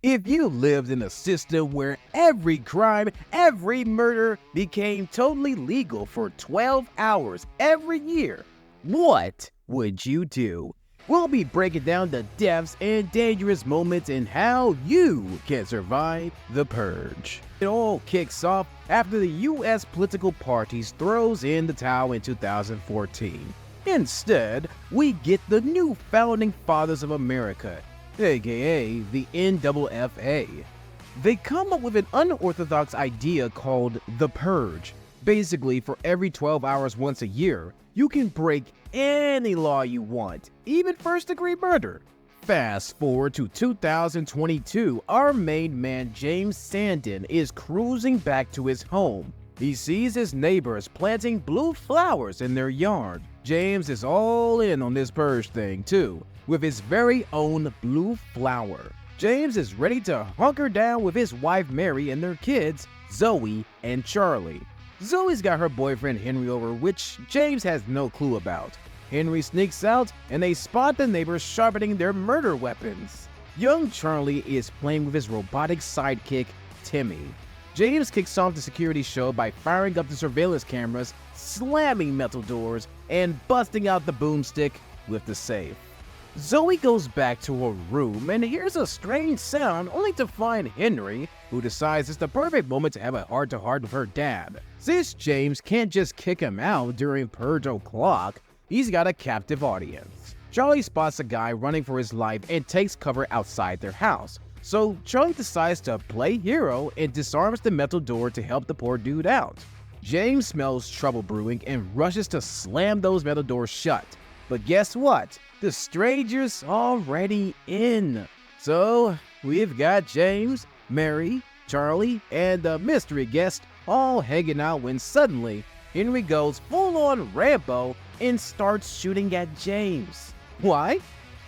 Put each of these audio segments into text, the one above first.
If you lived in a system where every crime, every murder became totally legal for 12 hours every year, what would you do? We'll be breaking down the deaths and dangerous moments and how you can survive the Purge. It all kicks off after the US political parties throws in the towel in 2014. Instead, we get the new founding fathers of America, aka the NFFA. They come up with an unorthodox idea called the Purge. Basically, for every 12 hours once a year, you can break any law you want, even first-degree murder. Fast forward to 2022, our main man James Sandin is cruising back to his home. He sees his neighbors planting blue flowers in their yard. James is all in on this Purge thing too, with his very own blue flower. James is ready to hunker down with his wife Mary and their kids, Zoe and Charlie. Zoe's got her boyfriend Henry over, which James has no clue about. Henry sneaks out and they spot the neighbors sharpening their murder weapons. Young Charlie is playing with his robotic sidekick, Timmy. James kicks off the security show by firing up the surveillance cameras, slamming metal doors, and busting out the boomstick with the safe. Zoe goes back to her room and hears a strange sound only to find Henry, who decides it's the perfect moment to have a heart-to-heart with her dad. Since James can't just kick him out during Purge o'clock, he's got a captive audience. Charlie spots a guy running for his life and takes cover outside their house. So Charlie decides to play hero and disarms the metal door to help the poor dude out. James smells trouble brewing and rushes to slam those metal doors shut. But guess what? The stranger's already in. So we've got James, Mary, Charlie, and the mystery guest all hanging out when suddenly Henry goes full-on Rambo and starts shooting at James. Why?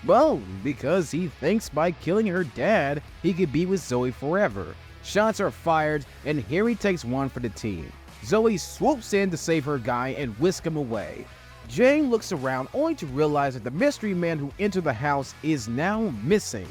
Well, because he thinks by killing her dad, he could be with Zoe forever. Shots are fired, and Henry takes one for the team. Zoe swoops in to save her guy and whisk him away. Jane looks around only to realize that the mystery man who entered the house is now missing.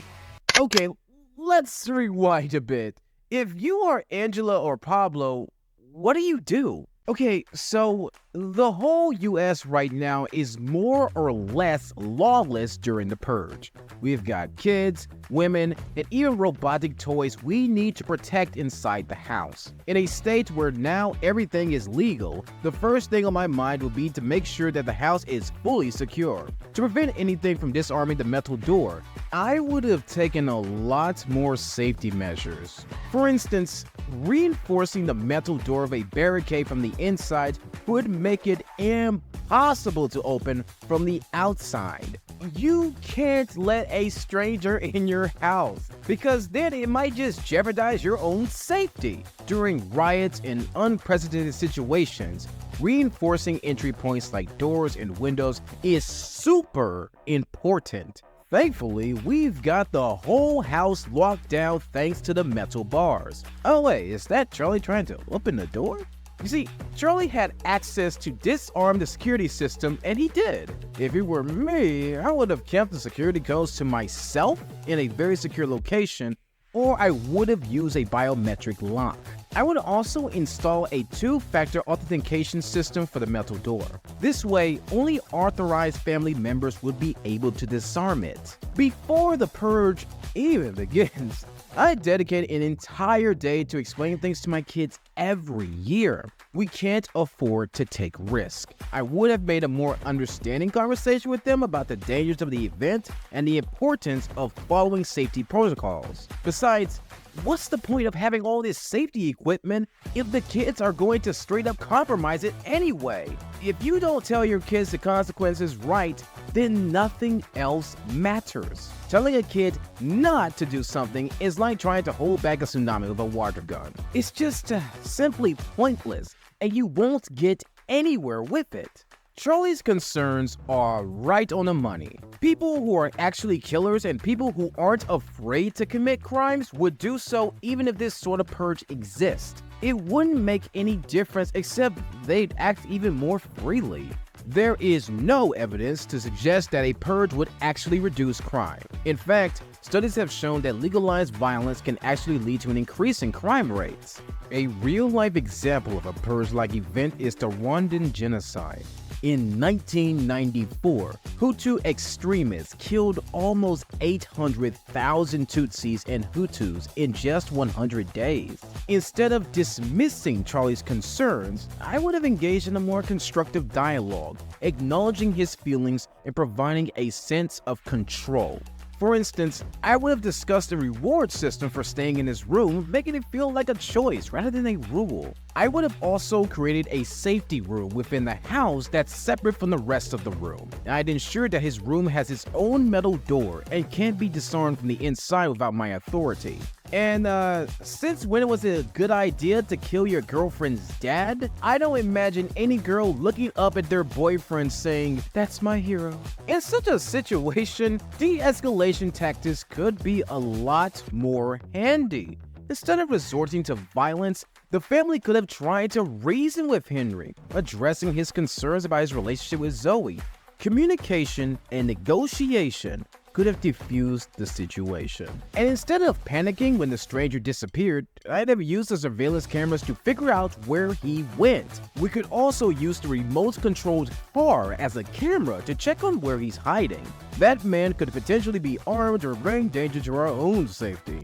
Okay, let's rewind a bit. If you are Angela or Pablo, what do you do? Okay, so the whole US right now is more or less lawless during the Purge. We've got kids, women, and even robotic toys we need to protect inside the house. In a state where now everything is legal, the first thing on my mind will be to make sure that the house is fully secure. To prevent anything from disarming the metal door, I would have taken a lot more safety measures. For instance, reinforcing the metal door of a barricade from the inside would make it impossible to open from the outside. You can't let a stranger in your house, because then it might just jeopardize your own safety. During riots and unprecedented situations, reinforcing entry points like doors and windows is super important. Thankfully, we've got the whole house locked down thanks to the metal bars. Oh wait, is that Charlie trying to open the door? You see, Charlie had access to disarm the security system, and he did. If it were me, I would have kept the security codes to myself in a very secure location, or I would have used a biometric lock. I would also install a two-factor authentication system for the metal door. This way, only authorized family members would be able to disarm it. Before the Purge even begins, I dedicate an entire day to explain things to my kids every year. We can't afford to take risks. I would have made a more understanding conversation with them about the dangers of the event and the importance of following safety protocols. Besides, what's the point of having all this safety equipment if the kids are going to straight up compromise it anyway? If you don't tell your kids the consequences right, then nothing else matters. Telling a kid not to do something is like trying to hold back a tsunami with a water gun. It's just simply pointless, and you won't get anywhere with it. Charlie's concerns are right on the money. People who are actually killers and people who aren't afraid to commit crimes would do so even if this sort of purge exists. It wouldn't make any difference except they'd act even more freely. There is no evidence to suggest that a purge would actually reduce crime. In fact, studies have shown that legalized violence can actually lead to an increase in crime rates. A real-life example of a purge-like event is the Rwandan genocide. In 1994, Hutu extremists killed almost 800,000 Tutsis and Hutus in just 100 days. Instead of dismissing Charlie's concerns, I would have engaged in a more constructive dialogue, acknowledging his feelings and providing a sense of control. For instance, I would have discussed a reward system for staying in his room, making it feel like a choice rather than a rule. I would have also created a safety room within the house that's separate from the rest of the room. I'd ensure that his room has its own metal door and can't be disarmed from the inside without my authority. And since when was it a good idea to kill your girlfriend's dad? I don't imagine any girl looking up at their boyfriend saying, "That's my hero." In such a situation, de-escalation tactics could be a lot more handy. Instead of resorting to violence, the family could have tried to reason with Henry, addressing his concerns about his relationship with Zoe. Communication and negotiation could have diffused the situation. And instead of panicking when the stranger disappeared, I'd have used the surveillance cameras to figure out where he went. We could also use the remote-controlled car as a camera to check on where he's hiding. That man could potentially be armed or bring danger to our own safety.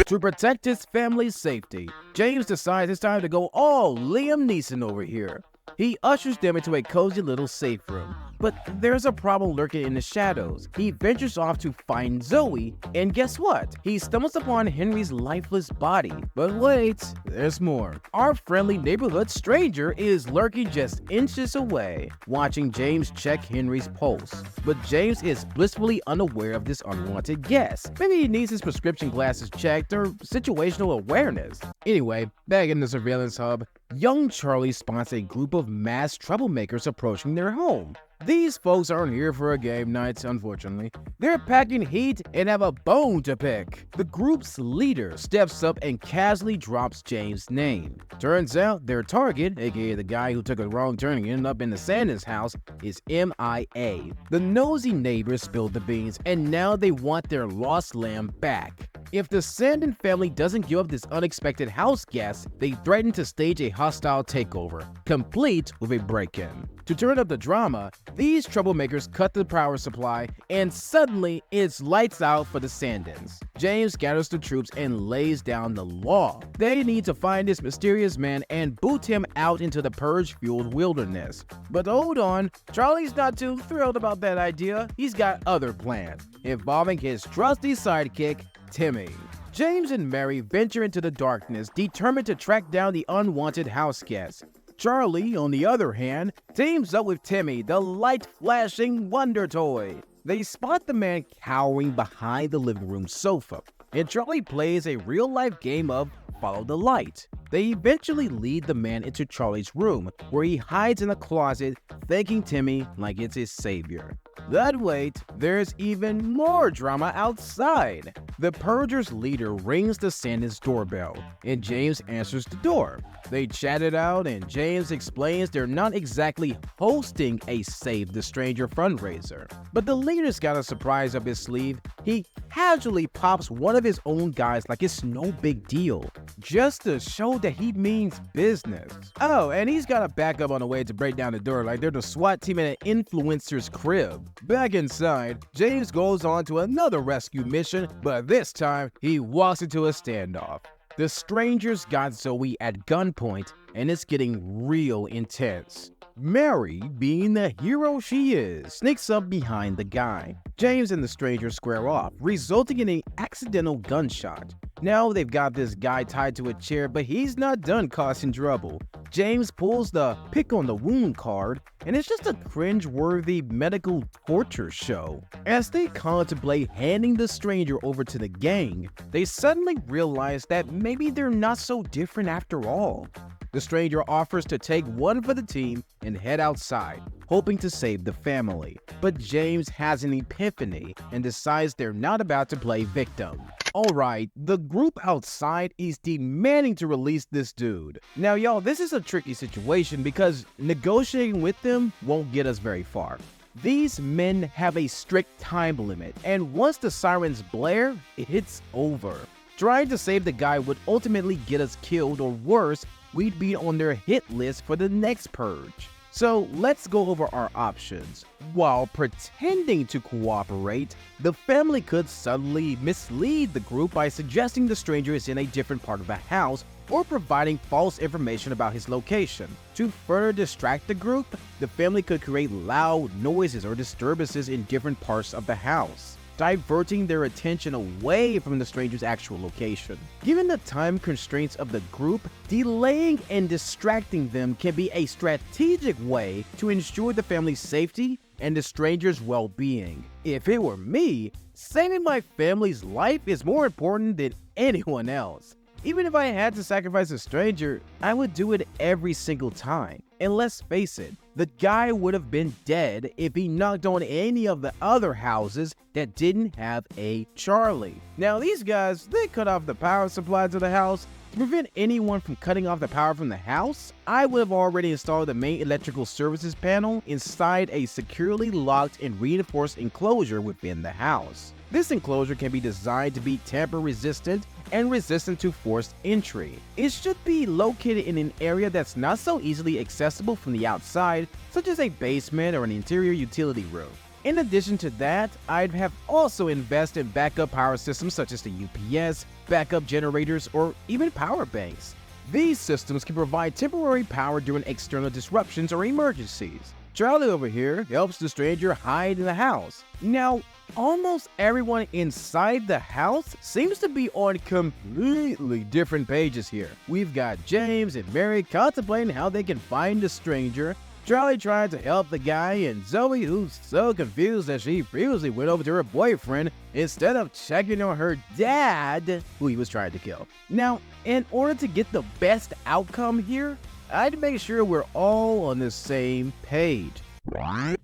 To protect his family's safety, James decides it's time to go all Liam Neeson over here. He ushers them into a cozy little safe room. But there's a problem lurking in the shadows. He ventures off to find Zoe, and guess what? He stumbles upon Henry's lifeless body. But wait, there's more. Our friendly neighborhood stranger is lurking just inches away, watching James check Henry's pulse. But James is blissfully unaware of this unwanted guest. Maybe he needs his prescription glasses checked or situational awareness. Anyway, back in the surveillance hub, young Charlie spots a group of masked troublemakers approaching their home. These folks aren't here for a game night, unfortunately. They're packing heat and have a bone to pick. The group's leader steps up and casually drops James' name. Turns out their target, aka the guy who took a wrong turn and ended up in the Sandins' house, is MIA. The nosy neighbors spilled the beans, and now they want their lost lamb back. If the Sandin family doesn't give up this unexpected house guest, they threaten to stage a hostile takeover, complete with a break-in. To turn up the drama, these troublemakers cut the power supply, and suddenly it's lights out for the Sandins. James gathers the troops and lays down the law. They need to find this mysterious man and boot him out into the purge-fueled wilderness. But hold on, Charlie's not too thrilled about that idea. He's got other plans, involving his trusty sidekick, Timmy. James and Mary venture into the darkness, determined to track down the unwanted house guest. Charlie, on the other hand, teams up with Timmy, the light-flashing wonder toy. They spot the man cowering behind the living room sofa, and Charlie plays a real-life game of follow the light. They eventually lead the man into Charlie's room, where he hides in a closet, thanking Timmy like it's his savior. But wait, there's even more drama outside. The Purger's leader rings the Sandins' doorbell, and James answers the door. They chat it out, and James explains they're not exactly hosting a Save the Stranger fundraiser. But the leader's got a surprise up his sleeve. He casually pops one of his own guys like it's no big deal, just to show that he means business. Oh, and he's got a backup on the way to break down the door like they're the SWAT team at an influencer's crib. Back inside, James goes on to another rescue mission, but this time he walks into a standoff. The strangers got Zoe at gunpoint, and it's getting real intense. Mary, being the hero she is, sneaks up behind the guy. James and the stranger square off, resulting in an accidental gunshot. Now they've got this guy tied to a chair, but he's not done causing trouble. James pulls the pick on the wound card, and it's just a cringe-worthy medical torture show. As they contemplate handing the stranger over to the gang, they suddenly realize that maybe they're not so different after all. The stranger offers to take one for the team and head outside. hoping to save the family. But James has an epiphany and decides they're not about to play victim. Alright, the group outside is demanding to release this dude. Now y'all, this is a tricky situation because negotiating with them won't get us very far. These men have a strict time limit, and once the sirens blare, it's over. Trying to save the guy would ultimately get us killed, or worse, we'd be on their hit list for the next purge. So let's go over our options. While pretending to cooperate, the family could subtly mislead the group by suggesting the stranger is in a different part of the house or providing false information about his location. To further distract the group, the family could create loud noises or disturbances in different parts of the house, diverting their attention away from the stranger's actual location. Given the time constraints of the group, delaying and distracting them can be a strategic way to ensure the family's safety and the stranger's well-being. If it were me, saving my family's life is more important than anyone else. Even if I had to sacrifice a stranger, I would do it every single time. And let's face it, the guy would have been dead if he knocked on any of the other houses that didn't have a Charlie. Now these guys, they cut off the power supply to the house. To prevent anyone from cutting off the power from the house, I would have already installed the main electrical services panel inside a securely locked and reinforced enclosure within the house. This enclosure can be designed to be tamper-resistant and resistant to forced entry. It should be located in an area that's not so easily accessible from the outside, such as a basement or an interior utility room. In addition to that, I'd have also invested in backup power systems such as the UPS, backup generators, or even power banks. These systems can provide temporary power during external disruptions or emergencies. Charlie over here helps the stranger hide in the house. Now, almost everyone inside the house seems to be on completely different pages here. We've got James and Mary contemplating how they can find the stranger, Charlie trying to help the guy, and Zoe, who's so confused that she previously went over to her boyfriend instead of checking on her dad, who he was trying to kill. Now, in order to get the best outcome here, I'd make sure we're all on the same page.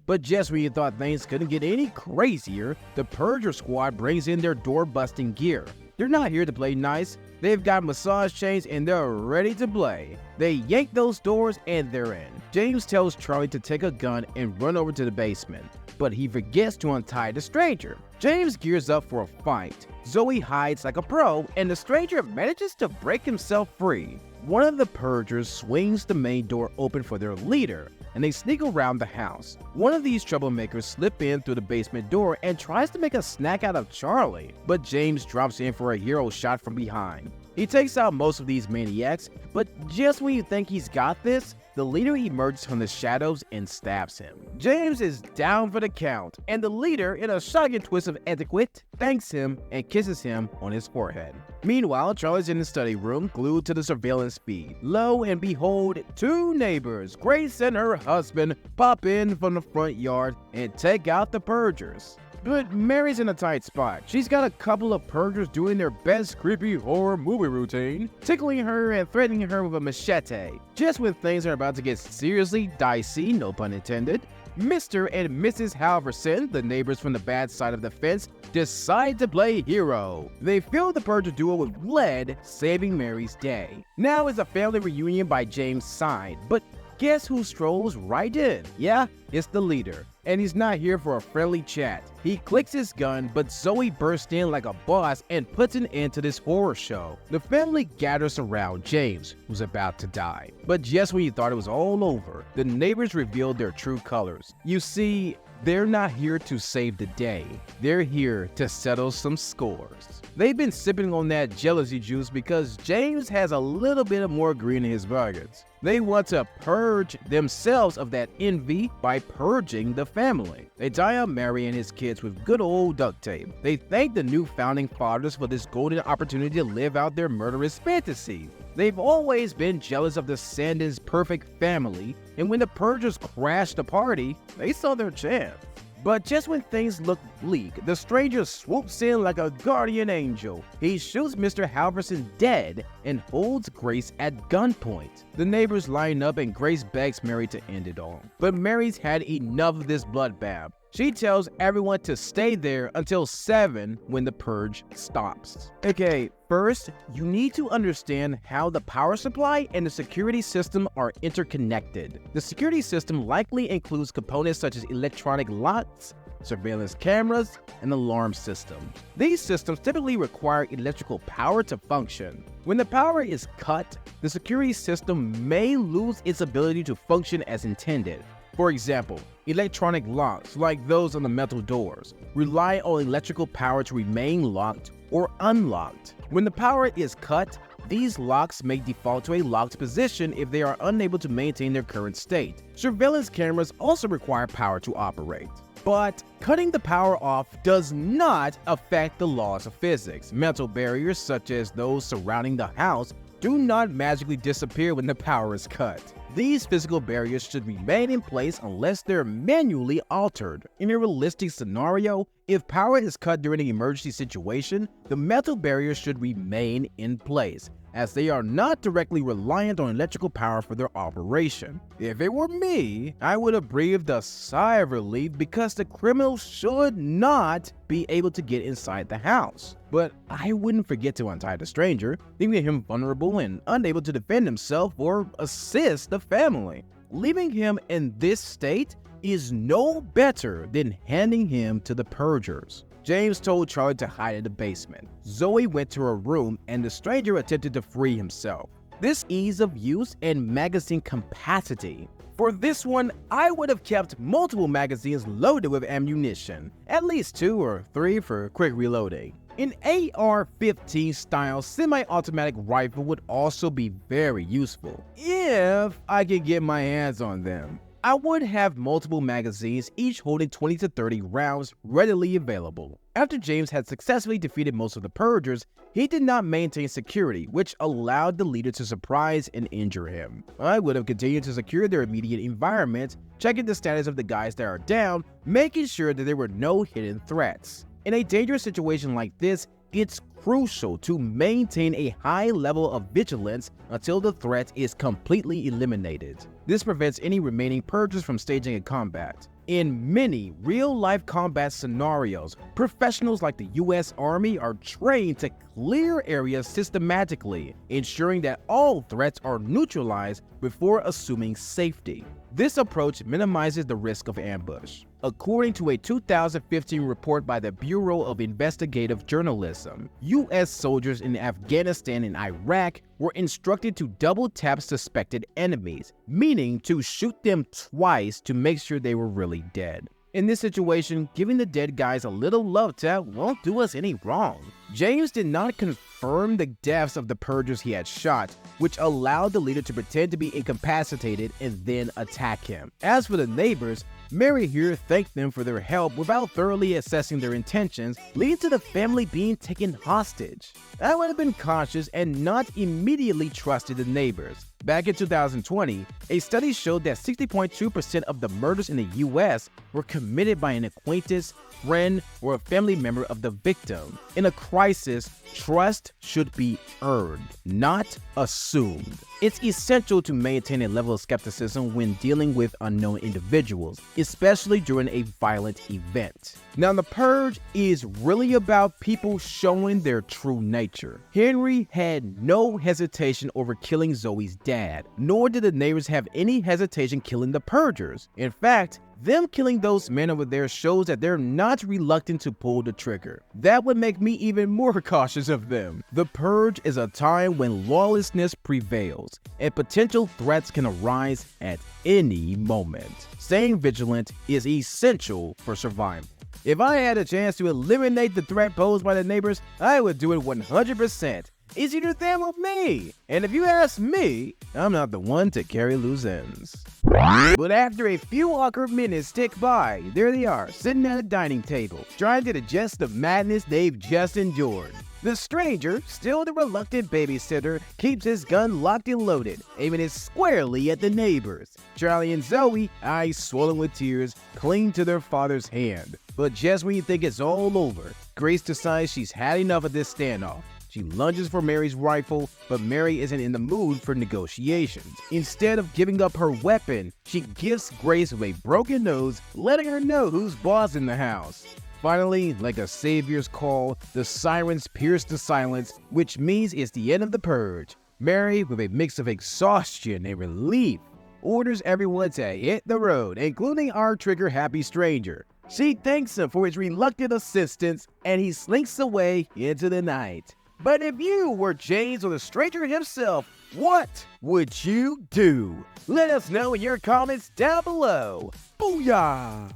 But just when you thought things couldn't get any crazier, the Purger squad brings in their door-busting gear. They're not here to play nice. They've got massage chains and they're ready to play. They yank those doors and they're in. James tells Charlie to take a gun and run over to the basement, but he forgets to untie the stranger. James gears up for a fight. Zoe hides like a pro and the stranger manages to break himself free. One of the Purgers swings the main door open for their leader, and they sneak around the house. One of these troublemakers slip in through the basement door and tries to make a snack out of Charlie, but James drops in for a hero shot from behind. He takes out most of these maniacs, but just when you think he's got this, the leader emerges from the shadows and stabs him. James is down for the count, and the leader, in a shocking twist of etiquette, thanks him and kisses him on his forehead. Meanwhile, Charlie's in the study room, glued to the surveillance feed. Lo and behold, two neighbors, Grace and her husband, pop in from the front yard and take out the Purgers. But Mary's in a tight spot. She's got a couple of Purgers doing their best creepy horror movie routine, tickling her and threatening her with a machete. Just when things are about to get seriously dicey, no pun intended, Mr. and Mrs. Halverson, the neighbors from the bad side of the fence, decide to play hero. They fill the Purger duo with lead, saving Mary's day. Now is a family reunion by James' side, but guess who strolls right in? Yeah, it's the leader. And he's not here for a friendly chat. He clicks his gun, but Zoe bursts in like a boss and puts an end to this horror show. The family gathers around James, who's about to die. But just when you thought it was all over, the neighbors revealed their true colors. You see, they're not here to save the day. They're here to settle some scores. They've been sipping on that jealousy juice because James has a little bit more green in his pockets. They want to purge themselves of that envy by purging the family. They tie up Mary and his kids with good old duct tape. They thank the new founding fathers for this golden opportunity to live out their murderous fantasies. They've always been jealous of the Sandins' perfect family, and when the Purgers crashed the party, they saw their chance. But just when things look bleak, the stranger swoops in like a guardian angel. He shoots Mr. Halverson dead and holds Grace at gunpoint. The neighbors line up and Grace begs Mary to end it all. But Mary's had enough of this bloodbath. She tells everyone to stay there until 7 when the purge stops. Okay, first, you need to understand how the power supply and the security system are interconnected. The security system likely includes components such as electronic locks, surveillance cameras, and alarm system. These systems typically require electrical power to function. When the power is cut, the security system may lose its ability to function as intended. For example, electronic locks, like those on the metal doors, rely on electrical power to remain locked or unlocked. When the power is cut, these locks may default to a locked position if they are unable to maintain their current state. Surveillance cameras also require power to operate. But cutting the power off does not affect the laws of physics. Mental barriers, such as those surrounding the house, do not magically disappear when the power is cut. These physical barriers should remain in place unless they're manually altered. In a realistic scenario, if power is cut during an emergency situation, the metal barriers should remain in place, as they are not directly reliant on electrical power for their operation. If it were me, I would have breathed a sigh of relief because the criminal should not be able to get inside the house. But I wouldn't forget to untie the stranger, leaving him vulnerable and unable to defend himself or assist the family. Leaving him in this state is no better than handing him to the purgers. James told Charlie to hide in the basement. Zoe went to her room and the stranger attempted to free himself. This ease of use and magazine capacity. For this one, I would have kept multiple magazines loaded with ammunition, at least 2 or 3 for quick reloading. An AR-15 style semi-automatic rifle would also be very useful, if I could get my hands on them. I would have multiple magazines, each holding 20 to 30 rounds readily available. After James had successfully defeated most of the purgers, he did not maintain security, which allowed the leader to surprise and injure him. I would have continued to secure their immediate environment, checking the status of the guys that are down, making sure that there were no hidden threats. In a dangerous situation like this, it's crucial to maintain a high level of vigilance until the threat is completely eliminated. This prevents any remaining purgers from staging a combat. In many real-life combat scenarios, professionals like the US Army are trained to clear areas systematically, ensuring that all threats are neutralized before assuming safety. This approach minimizes the risk of ambush. According to a 2015 report by the Bureau of Investigative Journalism, US soldiers in Afghanistan and Iraq were instructed to double-tap suspected enemies, meaning to shoot them twice to make sure they were really dead. In this situation, giving the dead guys a little love tap won't do us any wrong. James did not confirm the deaths of the purgers he had shot, which allowed the leader to pretend to be incapacitated and then attack him. As for the neighbors, Mary here thanked them for their help without thoroughly assessing their intentions, leading to the family being taken hostage. I would have been cautious and not immediately trusted the neighbors. Back in 2020, a study showed that 60.2% of the murders in the US were committed by an acquaintance, friend, or a family member of the victim. In a crisis, trust should be earned, not assumed. It's essential to maintain a level of skepticism when dealing with unknown individuals, especially during a violent event. Now, the Purge is really about people showing their true nature. Henry had no hesitation over killing Zoe's dad, nor did the neighbors have any hesitation killing the Purgers. In fact, them killing those men over there shows that they're not reluctant to pull the trigger. That would make me even more cautious of them. The Purge is a time when lawlessness prevails, and potential threats can arise at any moment. Staying vigilant is essential for survival. If I had a chance to eliminate the threat posed by the neighbors, I would do it 100%. Easy to them with me. And if you ask me, I'm not the one to carry loose ends. But after a few awkward minutes tick by, there they are, sitting at a dining table, trying to digest the madness they've just endured. The stranger, still the reluctant babysitter, keeps his gun locked and loaded, aiming it squarely at the neighbors. Charlie and Zoe, eyes swollen with tears, cling to their father's hand. But just when you think it's all over, Grace decides she's had enough of this standoff. She lunges for Mary's rifle, but Mary isn't in the mood for negotiations. Instead of giving up her weapon, she gifts Grace with a broken nose, letting her know who's boss in the house. Finally, like a savior's call, the sirens pierce the silence, which means it's the end of the purge. Mary, with a mix of exhaustion and relief, orders everyone to hit the road, including our trigger-happy stranger. She thanks him for his reluctant assistance, and he slinks away into the night. But if you were James or the stranger himself, what would you do? Let us know in your comments down below. Booyah!